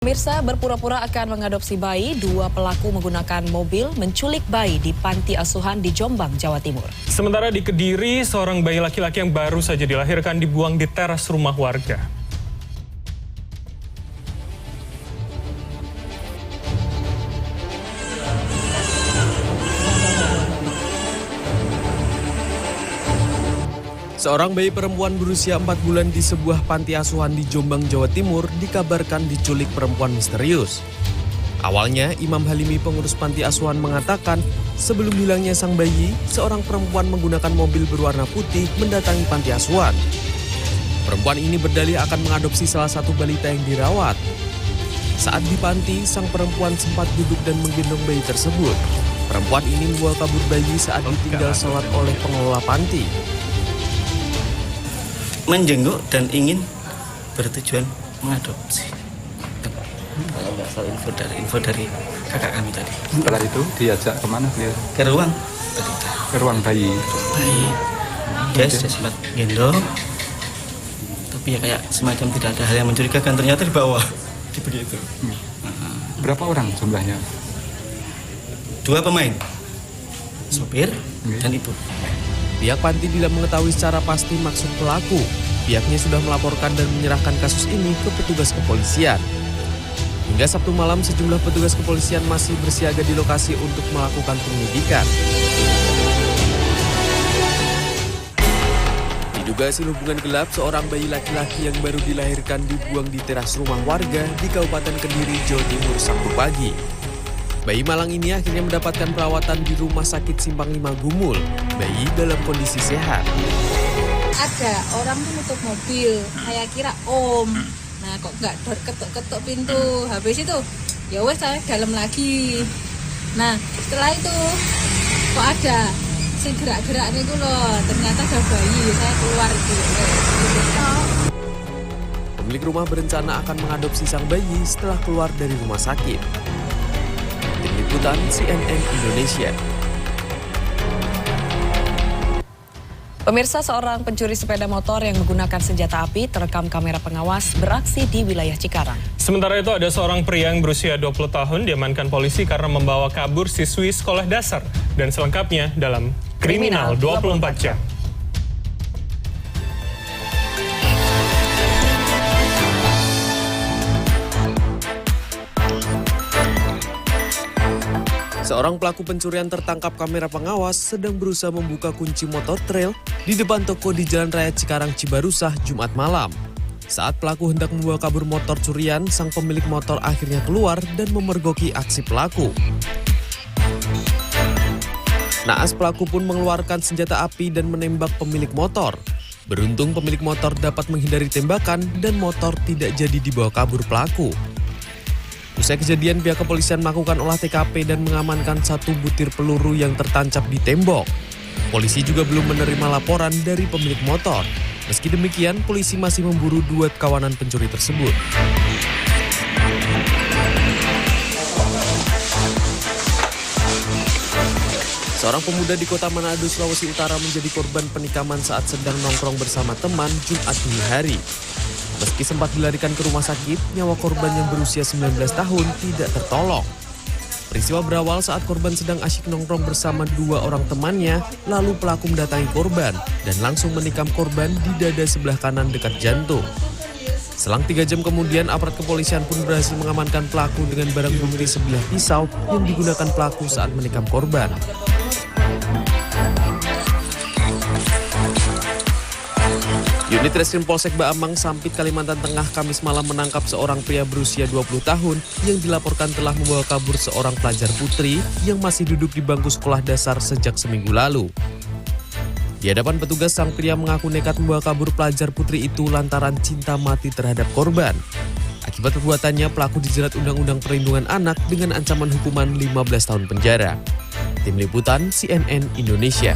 Pemirsa, berpura-pura akan mengadopsi bayi, dua pelaku menggunakan mobil menculik bayi di panti asuhan di Jombang, Jawa Timur. Sementara di Kediri, seorang bayi laki-laki yang baru saja dilahirkan dibuang di teras rumah warga. Seorang bayi perempuan berusia 4 bulan di sebuah panti asuhan di Jombang, Jawa Timur dikabarkan diculik perempuan misterius. Awalnya, Imam Halimi, pengurus panti asuhan, mengatakan sebelum hilangnya sang bayi, seorang perempuan menggunakan mobil berwarna putih mendatangi panti asuhan. Perempuan ini berdalih akan mengadopsi salah satu balita yang dirawat. Saat di panti, sang perempuan sempat duduk dan menggendong bayi tersebut. Perempuan ini membawa kabur bayi saat ditinggal sholat oleh pengelola panti. Menjenguk dan ingin bertujuan mengadopsi. Kalau nggak salah info dari kakak kami tadi. Setelah itu diajak kemana dia? Ke ruang bayi. Dia sudah sempat gendong, tapi ya kayak semacam tidak ada hal yang mencurigakan, ternyata di bawah begitu. Berapa orang jumlahnya? 2 pemain, sopir dan ibu. Pihak panti tidak mengetahui secara pasti maksud pelaku. Pihaknya sudah melaporkan dan menyerahkan kasus ini ke petugas kepolisian. Hingga Sabtu malam, sejumlah petugas kepolisian masih bersiaga di lokasi untuk melakukan penyelidikan. Diduga hasil hubungan gelap, seorang bayi laki-laki yang baru dilahirkan dibuang di teras rumah warga di Kabupaten Kediri, Jawa Timur, Sabtu pagi. Bayi malang ini akhirnya mendapatkan perawatan di Rumah Sakit Simpang 5 Gumul. Bayi dalam kondisi sehat. Ada orang tuh nutup mobil, saya kira om. Nah kok nggak ketuk-ketuk pintu. Habis itu ya wes saya dalam lagi. Nah setelah itu kok ada sing gerak-gerak niku loh. Ternyata ada bayi, saya keluar itu. Pemilik rumah berencana akan mengadopsi sang bayi setelah keluar dari rumah sakit. Tim Liputan CNN Indonesia. Pemirsa, seorang pencuri sepeda motor yang menggunakan senjata api terekam kamera pengawas beraksi di wilayah Cikarang. Sementara itu ada seorang pria yang berusia 20 tahun diamankan polisi karena membawa kabur siswi sekolah dasar. Dan selengkapnya dalam Kriminal 24 Jam. Seorang pelaku pencurian tertangkap kamera pengawas sedang berusaha membuka kunci motor trail di depan toko di Jalan Raya Cikarang, Cibarusah, Jumat malam. Saat pelaku hendak membawa kabur motor curian, sang pemilik motor akhirnya keluar dan memergoki aksi pelaku. Naas pelaku pun mengeluarkan senjata api dan menembak pemilik motor. Beruntung pemilik motor dapat menghindari tembakan dan motor tidak jadi dibawa kabur pelaku. Usai kejadian, pihak kepolisian melakukan olah TKP dan mengamankan 1 butir peluru yang tertancap di tembok. Polisi juga belum menerima laporan dari pemilik motor. Meski demikian, polisi masih memburu 2 kawanan pencuri tersebut. Seorang pemuda di Kota Manado, Sulawesi Utara menjadi korban penikaman saat sedang nongkrong bersama teman Jumat dini hari. Meski sempat dilarikan ke rumah sakit, nyawa korban yang berusia 19 tahun tidak tertolong. Peristiwa berawal saat korban sedang asyik nongkrong bersama 2 orang temannya, lalu pelaku mendatangi korban dan langsung menikam korban di dada sebelah kanan dekat jantung. Selang 3 jam kemudian, aparat kepolisian pun berhasil mengamankan pelaku dengan barang bukti sebilah pisau yang digunakan pelaku saat menikam korban. Unit Reskrim Polsek Baamang, Sampit, Kalimantan Tengah, Kamis malam menangkap seorang pria berusia 20 tahun yang dilaporkan telah membawa kabur seorang pelajar putri yang masih duduk di bangku sekolah dasar sejak seminggu lalu. Di hadapan petugas, sang pria mengaku nekat membawa kabur pelajar putri itu lantaran cinta mati terhadap korban. Akibat perbuatannya, pelaku dijerat Undang-Undang Perlindungan Anak dengan ancaman hukuman 15 tahun penjara. Tim Liputan CNN Indonesia.